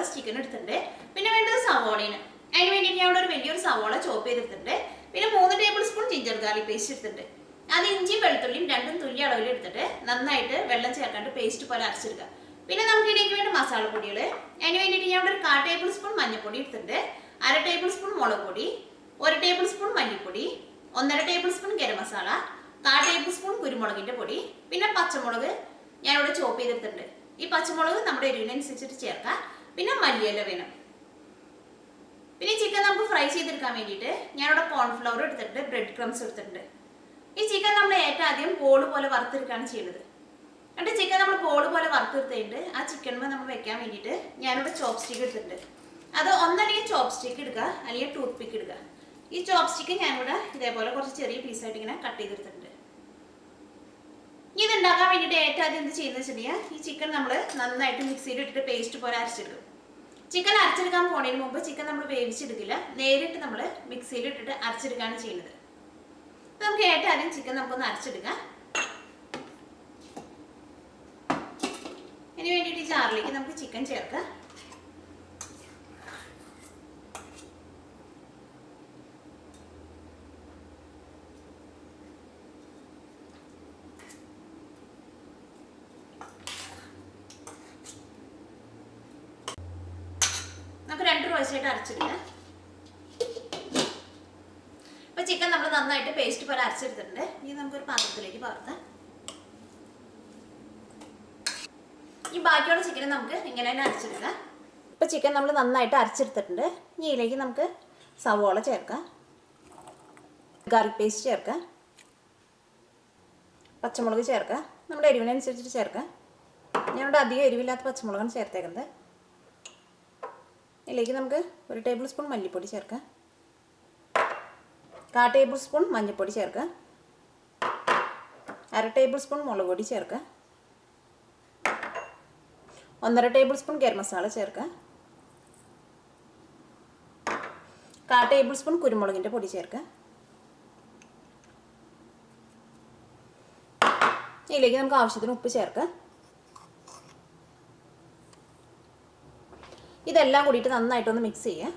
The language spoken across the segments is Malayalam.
ബോൺലെസ് ചിക്കൻ എടുത്തിട്ടുണ്ട്. പിന്നെ വേണ്ടത് സവോളയാണ്. അതിന് വേണ്ടിയിട്ട് ഞാൻ ഇവിടെ ഒരു വലിയൊരു സവോള ചോപ്പ് ചെയ്തെടുത്തിട്ടുണ്ട്. പിന്നെ 3 table spoon ginger garlic paste എടുത്തിട്ടുണ്ട്. അത് ഇഞ്ചിയും വെളുത്തുള്ളിയും രണ്ടും തുല്യ അളവിൽ എടുത്തിട്ട് നന്നായിട്ട് വെള്ളം ചേർക്കാണ്ട് പേസ്റ്റ് പോലെ അരച്ചെടുക്കുക. പിന്നെ നമുക്ക് ഇതിലേക്ക് വേണ്ട മസാലപ്പൊടികൾ. അതിന് വേണ്ടിയിട്ട് ഞാൻ ഇവിടെ ഒരു 1/4 ടേബിൾ സ്പൂൺ മഞ്ഞൾപ്പൊടി എടുത്തിട്ടുണ്ട്, 1/2 ടേബിൾ സ്പൂൺ മുളക് പൊടി, 1 ടേബിൾ സ്പൂൺ മല്ലിപ്പൊടി, 1/2 tablespoon garam masala, 1/4 tablespoon കുരുമുളകിന്റെ പൊടി, പിന്നെ പച്ചമുളക് ഞാനിവിടെ ചോപ്പ് ചെയ്തെടുത്തിട്ടുണ്ട്. ഈ പച്ചമുളക് നമ്മുടെ എരിവിനനുസരിച്ചിട്ട് ചേർക്കാം. പിന്നെ മല്ലിയില വേണം. പിന്നെ ചിക്കൻ നമുക്ക് ഫ്രൈ ചെയ്തെടുക്കാൻ വേണ്ടിയിട്ട് ഞാനിവിടെ കോൺഫ്ലവർ എടുത്തിട്ടുണ്ട്, ബ്രെഡ് ക്രംസ് എടുത്തിട്ടുണ്ട്. ഈ ചിക്കൻ നമ്മൾ ഏറ്റവും ആദ്യം ബോൾ പോലെ വറുത്തെടുക്കുകയാണ് ചെയ്യുന്നത്. എന്നിട്ട് ചിക്കൻ നമ്മൾ ബോൾ പോലെ വറുത്തെടുത്തിട്ട് ആ ചിക്കൻമേൽ നമ്മൾ വെക്കാൻ വേണ്ടിയിട്ട് ഞാനിവിടെ ചോപ്പ് സ്റ്റിക്ക് എടുത്തിട്ടുണ്ട്. അത് ഒന്നല്ലെങ്കിൽ ചോപ്പ് സ്റ്റിക്ക് എടുക്കുക, അല്ലെങ്കിൽ ടൂത്ത് പിക്ക് എടുക്കുക. ഈ ചോപ്പ് സ്റ്റിക്ക് ഞാനിവിടെ ഇതേപോലെ കുറച്ച് ചെറിയ പീസായിട്ട് ഇങ്ങനെ കട്ട് ചെയ്തെടുത്തിട്ടുണ്ട്. ഇത് ഉണ്ടാക്കാൻ വേണ്ടിയിട്ട് ഏറ്റവും ആദ്യം എന്ത് ചെയ്യുന്നത് വെച്ചിട്ടുണ്ടെങ്കിൽ ഈ ചിക്കൻ നമ്മൾ നന്നായിട്ട് മിക്സിയിൽ ഇട്ടിട്ട് പേസ്റ്റ് പോലെ അരച്ചെടുക്കും. ചിക്കൻ അരച്ചെടുക്കാൻ പോണതിന് മുമ്പ് ചിക്കൻ നമ്മൾ വേവിച്ചെടുക്കില്ല, നേരിട്ട് നമ്മൾ മിക്സിയിൽ ഇട്ടിട്ട് അരച്ചെടുക്കുകയാണ് ചെയ്യുന്നത്. നമുക്ക് ഏറ്റവും ആദ്യം ചിക്കൻ നമുക്കൊന്ന് അരച്ചെടുക്കാം. ഇതിന് വേണ്ടിയിട്ട് ഈ ജാറിലേക്ക് നമുക്ക് ചിക്കൻ ചേർക്കാം. നമുക്ക് 2 പ്രാവശ്യമായിട്ട് അരച്ചെടുക്കാം. ഇപ്പൊ ചിക്കൻ നമ്മൾ നന്നായിട്ട് പേസ്റ്റ് പോലെ അരച്ചെടുത്തിട്ടുണ്ട്. ഇനി നമുക്കൊരു പാത്രത്തിലേക്ക് പകർത്താം. ഈ ബാക്കിയുള്ള ചിക്കൻ നമുക്ക് ഇങ്ങനെ തന്നെ അരച്ചെടുക്കാം. ഇപ്പൊ ചിക്കൻ നമ്മൾ നന്നായിട്ട് അരച്ചെടുത്തിട്ടുണ്ട്. ഇനി ഇതിലേക്ക് നമുക്ക് സവോള ചേർക്കാം, ഗാർലിക് പേസ്റ്റ് ചേർക്കാം, പച്ചമുളക് ചേർക്കാം. നമ്മുടെ എരിവിനനുസരിച്ചിട്ട് ചേർക്കാം. ഞാനിവിടെ അധികം എരിവില്ലാത്ത പച്ചമുളകാണ് ചേർത്തേക്കുന്നത്. ഇതിലേക്ക് നമുക്ക് 1 ടേബിൾ സ്പൂൺ മല്ലിപ്പൊടി ചേർക്കാം, 1/4 ടേബിൾ സ്പൂൺ മഞ്ഞൾപ്പൊടി ചേർക്കാം, 1/2 ടേബിൾ സ്പൂൺ മുളക് പൊടി ചേർക്കാം, 1/2 ടേബിൾ സ്പൂൺ ഗരം മസാല ചേർക്കാം, 1/4 ടേബിൾ സ്പൂൺ കുരുമുളകിൻ്റെ പൊടി ചേർക്കാം. ഇതിലേക്ക് നമുക്ക് ആവശ്യത്തിന് ഉപ്പ് ചേർക്കാം. ഇതെല്ലാം കൂടിയിട്ട് നന്നായിട്ടൊന്ന് മിക്സ് ചെയ്യാം.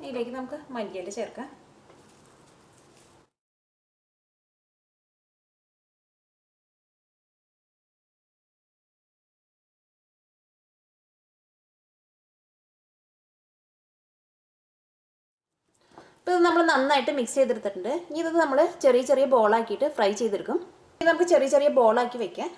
ഇതിലേക്ക് നമുക്ക് മല്ലിയില ചേർക്കാം. ഇപ്പോൾ ഇത് നമ്മൾ നന്നായിട്ട് മിക്സ് ചെയ്തെടുത്തിട്ടുണ്ട്. ഇനി ഇത് നമ്മൾ ചെറിയ ചെറിയ ബോളാക്കിയിട്ട് ഫ്രൈ ചെയ്തെടുക്കും. ഇത് നമുക്ക് ചെറിയ ചെറിയ ബോളാക്കി വെക്കാം.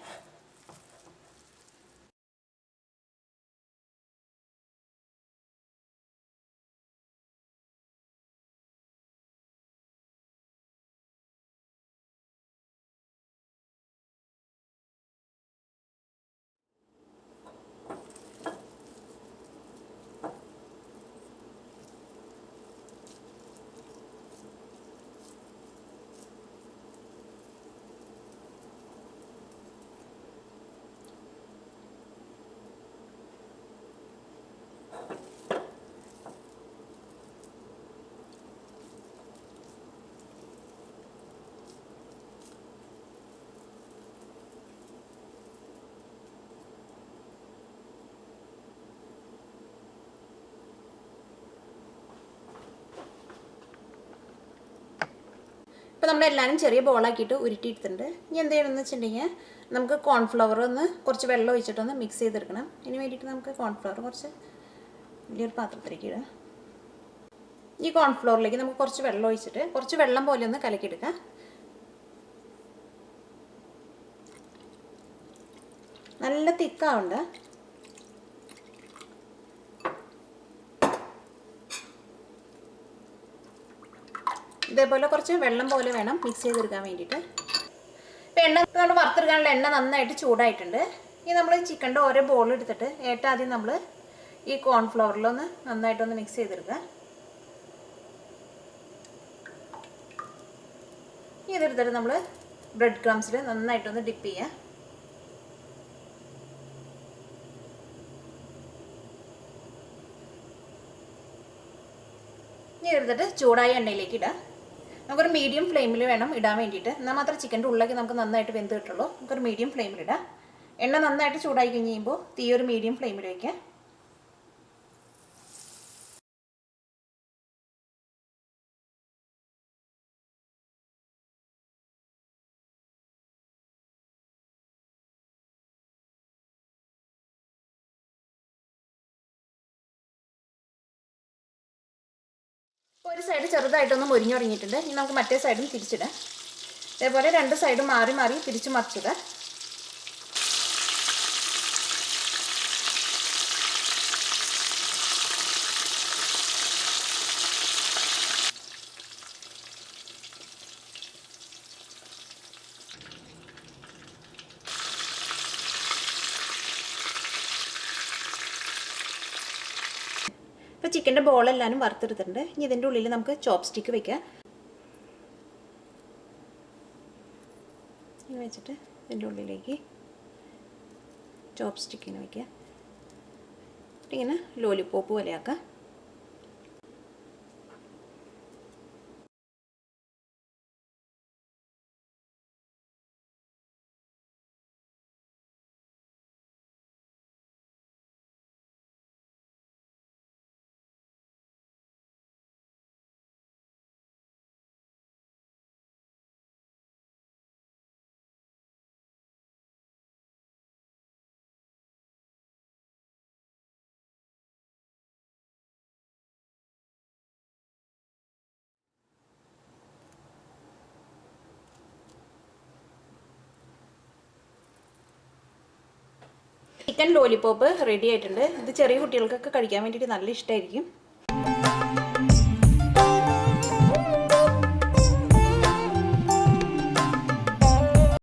ഇപ്പോൾ നമ്മളെല്ലാവരും ചെറിയ ബോളാക്കിയിട്ട് ഉരുട്ടിയിട്ടുണ്ട്. ഇനി എന്ത് ചെയ്യണമെന്ന് വെച്ചിട്ടുണ്ടെങ്കിൽ നമുക്ക് കോൺഫ്ലവർ ഒന്ന് കുറച്ച് വെള്ളം ഒഴിച്ചിട്ടൊന്ന് മിക്സ് ചെയ്തെടുക്കണം. ഇതിന് വേണ്ടിയിട്ട് നമുക്ക് കോൺഫ്ലവർ കുറച്ച് വലിയൊരു പാത്രത്തിലേക്ക് ഇടാം. ഈ കോൺഫ്ലവറിലേക്ക് നമുക്ക് കുറച്ച് വെള്ളം ഒഴിച്ചിട്ട് കുറച്ച് വെള്ളം പോലെ ഒന്ന് കലക്കിയെടുക്കാം. നല്ല തിക്കാവണ്ട. ഇതേപോലെ കുറച്ച് വെള്ളം പോലെ വേണം മിക്സ് ചെയ്തെടുക്കാൻ വേണ്ടിയിട്ട്. ഇപ്പോൾ എണ്ണ നമ്മൾ വറുത്തെടുക്കാനുള്ള എണ്ണ നന്നായിട്ട് ചൂടായിട്ടുണ്ട്. ഇനി നമ്മൾ ചിക്കൻ്റെ ഓരോ ബോൾ എടുത്തിട്ട് ഏറ്റവും ആദ്യം നമ്മൾ ഈ കോൺഫ്ലവറിലൊന്ന് നന്നായിട്ടൊന്ന് മിക്സ് ചെയ്തെടുക്കുക. ഇനി ഇതെടുത്തിട്ട് നമ്മൾ ബ്രെഡ് ക്രംസിൽ നന്നായിട്ടൊന്ന് ഡിപ്പ് ചെയ്യുക. ഇനി എടുത്തിട്ട് ചൂടായ എണ്ണയിലേക്ക് ഇടുക. നമുക്കൊരു മീഡിയം ഫ്ലെയിമിൽ വേണം ഇടാൻ വേണ്ടിയിട്ട്. എന്നാൽ മാത്രം ചിക്കൻ്റെ ഉള്ളിലേക്ക് നമുക്ക് നന്നായിട്ട് വെന്ത് കിട്ടുള്ളൂ. നമുക്കൊരു മീഡിയം ഫ്ലെയിമിലിടാം. എണ്ണ നന്നായിട്ട് ചൂടായി കഴിഞ്ഞ് കഴിയുമ്പോൾ തീ ഒരു മീഡിയം ഫ്ലെയിമിൽ വയ്ക്കുക. ഒരു സൈഡ് ചെറുതായിട്ടൊന്ന് മൊരിഞ്ഞു തുടങ്ങിയിട്ടുണ്ട്. ഇനി നമുക്ക് മറ്റേ സൈഡും തിരിച്ചിടാം. അതേപോലെ രണ്ട് സൈഡും മാറി മാറി തിരിച്ചു മറിച്ചിടാം. ഇപ്പോൾ ചിക്കൻ്റെ ബോളെല്ലാനും വറുത്തെടുത്തിട്ടുണ്ട്. ഇനി ഇതിൻ്റെ ഉള്ളിൽ നമുക്ക് ചോപ്പ് സ്റ്റിക്ക് വയ്ക്കാം. ഇങ്ങനെ വെച്ചിട്ട് ഇതിൻ്റെ ഉള്ളിലേക്ക് ചോപ്പ് സ്റ്റിക്കിന് വയ്ക്കുക. ഇങ്ങനെ ലോലിപോപ്പ് പോലെയാക്കാം. ചിക്കൻ ലോലിപോപ്പ് റെഡി ആയിട്ടുണ്ട്. ഇത് ചെറിയ കുട്ടികൾക്കൊക്കെ കഴിക്കാൻ വേണ്ടിയിട്ട് നല്ല ഇഷ്ടമായിരിക്കും.